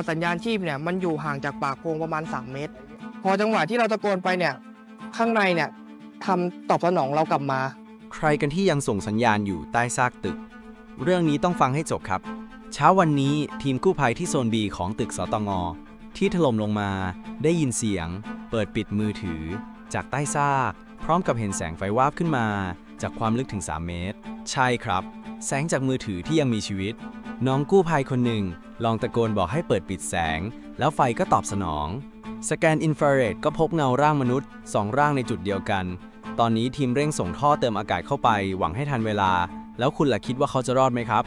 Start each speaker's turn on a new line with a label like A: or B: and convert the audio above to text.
A: สัญญาณชีพเนี่ยมันอยู่ห่างจากปากโพรงประมาณ3เมตรพอจังหวะที่เราตะโกนไปเนี่ยข้างในเนี่ยทำตอบสนองเรากลับมา
B: ใครกันที่ยังส่งสัญญาณอยู่ใต้ซากตึกเรื่องนี้ต้องฟังให้จบครับเช้าวันนี้ทีมกู้ภัยที่โซน B ของตึกสตงที่ถล่มลงมาได้ยินเสียงเปิดปิดมือถือจากใต้ซากพร้อมกับเห็นแสงไฟวาบขึ้นมาจากความลึกถึง3เมตรใช่ครับแสงจากมือถือที่ยังมีชีวิตน้องกู้ภัยคนหนึ่งลองตะโกนบอกให้เปิดปิดแสงแล้วไฟก็ตอบสนองสแกนอินฟราเรดก็พบเงาร่างมนุษย์2ร่างในจุดเดียวกันตอนนี้ทีมเร่งส่งท่อเติมอากาศเข้าไปหวังให้ทันเวลาแล้วคุณล่ะคิดว่าเขาจะรอดไหมครับ